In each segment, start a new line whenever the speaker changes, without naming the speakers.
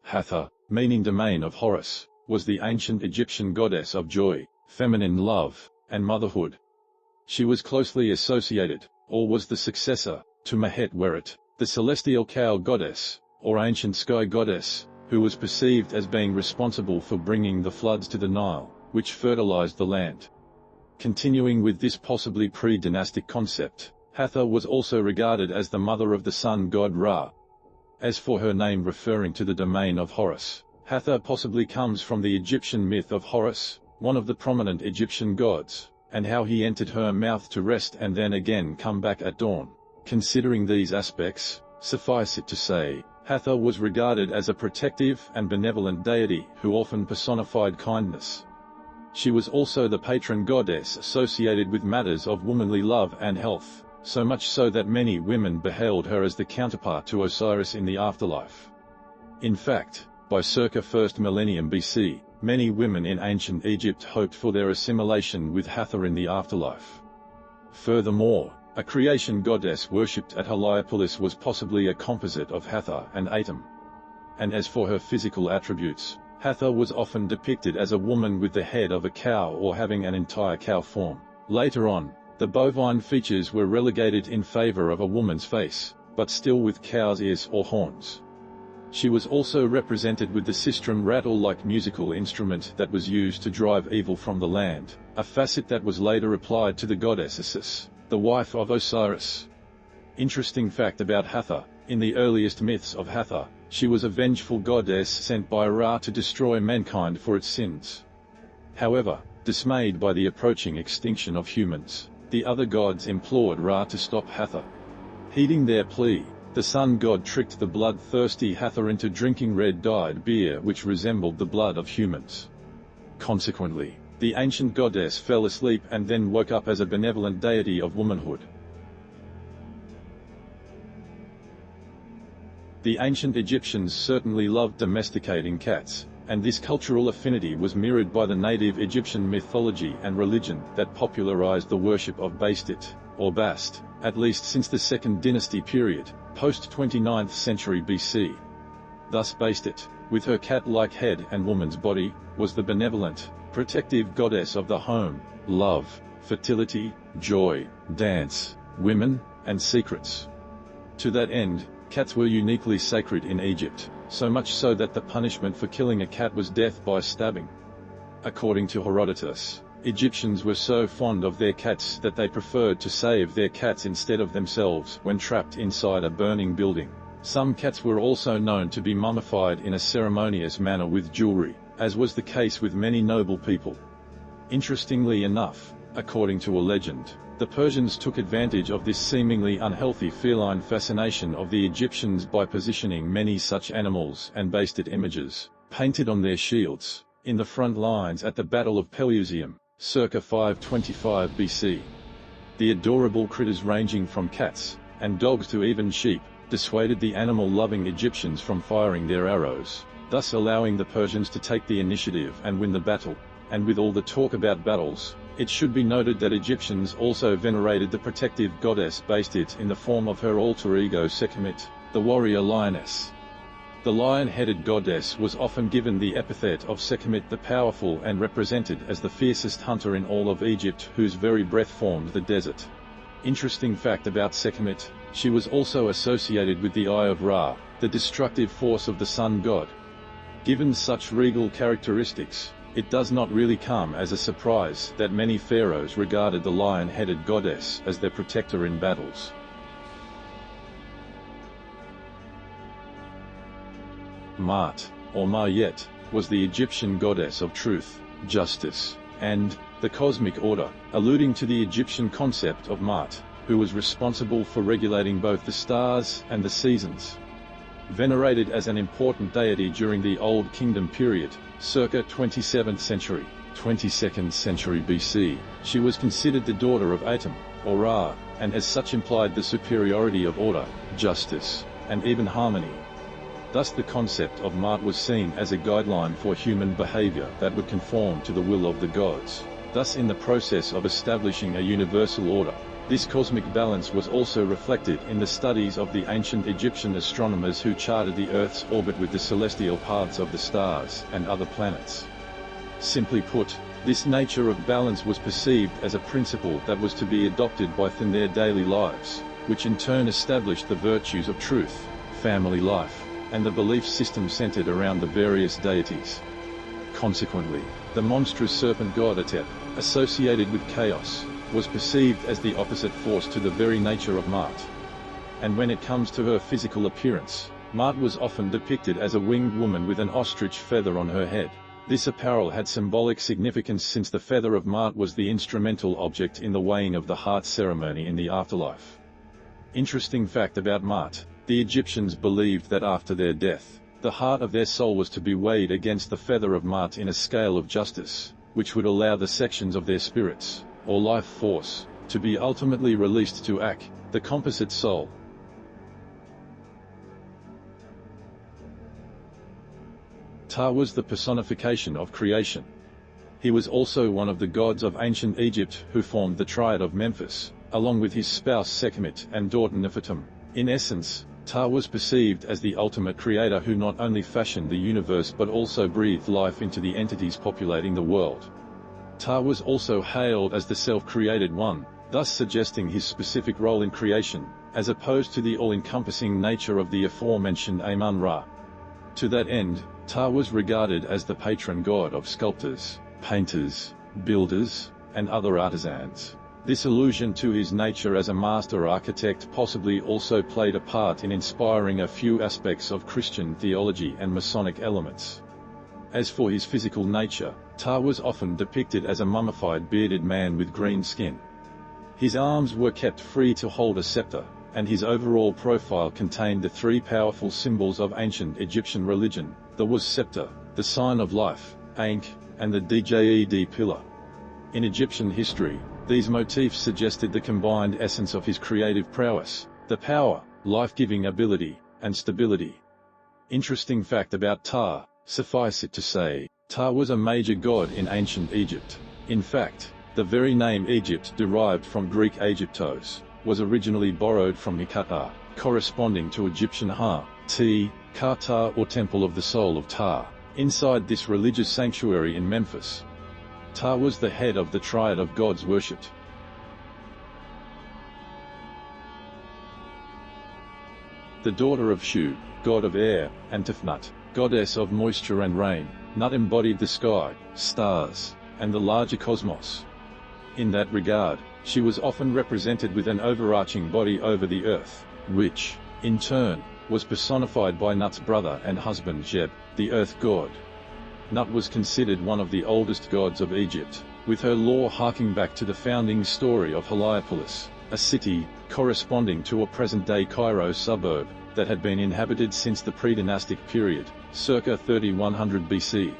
Hathor, meaning domain of Horus, was the ancient Egyptian goddess of joy, feminine love, and motherhood. She was closely associated, or was the successor, to Mahet Weret, the celestial cow goddess, or ancient sky goddess, who was perceived as being responsible for bringing the floods to the Nile, which fertilized the land. Continuing with this possibly pre-dynastic concept, Hathor was also regarded as the mother of the sun god Ra. As for her name referring to the domain of Horus, Hathor possibly comes from the Egyptian myth of Horus, one of the prominent Egyptian gods, and how he entered her mouth to rest and then again come back at dawn. Considering these aspects, suffice it to say, Hathor was regarded as a protective and benevolent deity who often personified kindness. She was also the patron goddess associated with matters of womanly love and health, so much so that many women beheld her as the counterpart to Osiris in the afterlife. In fact, by circa 1st millennium BC, many women in ancient Egypt hoped for their assimilation with Hathor in the afterlife. Furthermore, a creation goddess worshipped at Heliopolis was possibly a composite of Hathor and Atum. And as for her physical attributes, Hathor was often depicted as a woman with the head of a cow or having an entire cow form. Later on, the bovine features were relegated in favor of a woman's face, but still with cow's ears or horns. She was also represented with the sistrum rattle-like musical instrument that was used to drive evil from the land, a facet that was later applied to the goddess Isis, the wife of Osiris. Interesting fact about Hathor: in the earliest myths of Hathor, she was a vengeful goddess sent by Ra to destroy mankind for its sins. However, dismayed by the approaching extinction of humans, the other gods implored Ra to stop Hathor. Heeding their plea, the sun god tricked the bloodthirsty Hathor into drinking red-dyed beer which resembled the blood of humans. Consequently, the ancient goddess fell asleep and then woke up as a benevolent deity of womanhood. The ancient Egyptians certainly loved domesticating cats, and this cultural affinity was mirrored by the native Egyptian mythology and religion that popularized the worship of Bastet, or Bast, at least since the Second Dynasty period, post-29th century BC. Thus Bastet, with her cat-like head and woman's body, was the benevolent, protective goddess of the home, love, fertility, joy, dance, women, and secrets. To that end, cats were uniquely sacred in Egypt, so much so that the punishment for killing a cat was death by stabbing. According to Herodotus, Egyptians were so fond of their cats that they preferred to save their cats instead of themselves when trapped inside a burning building. Some cats were also known to be mummified in a ceremonious manner with jewelry, as was the case with many noble people. Interestingly enough, according to a legend, the Persians took advantage of this seemingly unhealthy feline fascination of the Egyptians by positioning many such animals and Bastet images, painted on their shields, in the front lines at the Battle of Pelusium, circa 525 BC. The adorable critters ranging from cats and dogs to even sheep dissuaded the animal-loving Egyptians from firing their arrows, thus allowing the Persians to take the initiative and win the battle. And with all the talk about battles, it should be noted that Egyptians also venerated the protective goddess Bastet in the form of her alter ego Sekhmet, the warrior lioness. The lion-headed goddess was often given the epithet of Sekhmet the Powerful and represented as the fiercest hunter in all of Egypt, whose very breath formed the desert. Interesting fact about Sekhmet: she was also associated with the Eye of Ra, the destructive force of the sun god. Given such regal characteristics, it does not really come as a surprise that many pharaohs regarded the lion-headed goddess as their protector in battles. Maat, or Mayet, was the Egyptian goddess of truth, justice, and the cosmic order, alluding to the Egyptian concept of Maat, who was responsible for regulating both the stars and the seasons. Venerated as an important deity during the Old Kingdom period, circa 27th century, 22nd century BC, she was considered the daughter of Atum, or Ra, and as such implied the superiority of order, justice, and even harmony. Thus the concept of Maat was seen as a guideline for human behavior that would conform to the will of the gods. Thus in the process of establishing a universal order, This cosmic balance was also reflected in the studies of the ancient Egyptian astronomers who charted the Earth's orbit with the celestial paths of the stars and other planets. Simply put, this nature of balance was perceived as a principle that was to be adopted in their daily lives, which in turn established the virtues of truth, family life, and the belief system centered around the various deities. Consequently, the monstrous serpent god Atet, associated with chaos, was perceived as the opposite force to the very nature of Maat. And when it comes to her physical appearance, Maat was often depicted as a winged woman with an ostrich feather on her head. This apparel had symbolic significance since the feather of Maat was the instrumental object in the weighing of the heart ceremony in the afterlife. Interesting fact about Maat: the Egyptians believed that after their death, the heart of their soul was to be weighed against the feather of Maat in a scale of justice, which would allow the sections of their spirits, or life force, to be ultimately released to Ak, the composite soul. Ptah was the personification of creation. He was also one of the gods of ancient Egypt who formed the Triad of Memphis, along with his spouse Sekhmet and daughter Nefertum. In essence, Ptah was perceived as the ultimate creator who not only fashioned the universe but also breathed life into the entities populating the world. Ptah was also hailed as the self-created one, thus suggesting his specific role in creation, as opposed to the all-encompassing nature of the aforementioned Amun-Ra. To that end, Ptah was regarded as the patron god of sculptors, painters, builders, and other artisans. This allusion to his nature as a master architect possibly also played a part in inspiring a few aspects of Christian theology and Masonic elements. As for his physical nature, Ptah was often depicted as a mummified bearded man with green skin. His arms were kept free to hold a scepter, and his overall profile contained the three powerful symbols of ancient Egyptian religion: the was scepter, the sign of life, Ankh, and the Djed pillar. In Egyptian history, these motifs suggested the combined essence of his creative prowess, the power, life-giving ability, and stability. Interesting fact about Ptah: suffice it to say, Ptah was a major god in ancient Egypt. In fact, the very name Egypt, derived from Greek Aegyptos, was originally borrowed from Mikata, corresponding to Egyptian Ka-Ptah or Temple of the Soul of Ptah, inside this religious sanctuary in Memphis. Ptah was the head of the triad of gods worshipped. The daughter of Shu, god of air, and Tefnut, goddess of moisture and rain, Nut embodied the sky, stars, and the larger cosmos. In that regard, she was often represented with an overarching body over the earth, which, in turn, was personified by Nut's brother and husband Geb, the earth god. Nut was considered one of the oldest gods of Egypt, with her lore harking back to the founding story of Heliopolis, a city, corresponding to a present-day Cairo suburb, that had been inhabited since the pre-dynastic period, circa 3100 BC.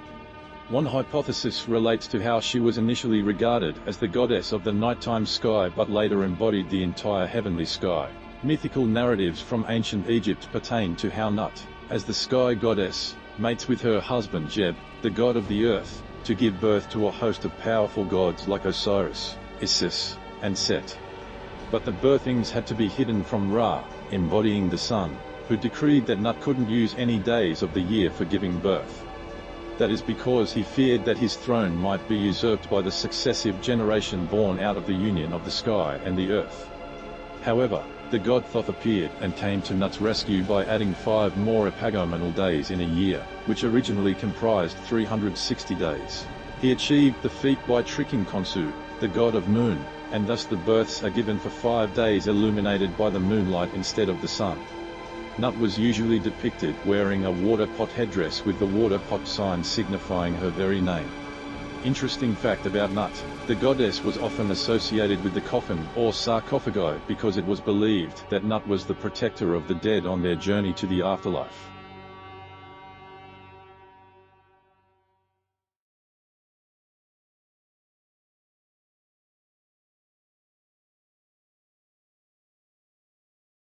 One hypothesis relates to how she was initially regarded as the goddess of the nighttime sky but later embodied the entire heavenly sky. Mythical narratives from ancient Egypt pertain to how Nut, as the sky goddess, mates with her husband Geb, the god of the earth, to give birth to a host of powerful gods like Osiris, Isis, and Set. But the birthings had to be hidden from Ra, embodying the sun, who decreed that Nut couldn't use any days of the year for giving birth. That is because he feared that his throne might be usurped by the successive generation born out of the union of the sky and the earth. However, the god Thoth appeared and came to Nut's rescue by adding 5 more epagomenal days in a year, which originally comprised 360 days. He achieved the feat by tricking Khonsu, the god of moon, and thus the births are given for 5 days illuminated by the moonlight instead of the sun. Nut was usually depicted wearing a water pot headdress with the water pot sign signifying her very name. Interesting fact about Nut: the goddess was often associated with the coffin or sarcophagi because it was believed that Nut was the protector of the dead on their journey to the afterlife.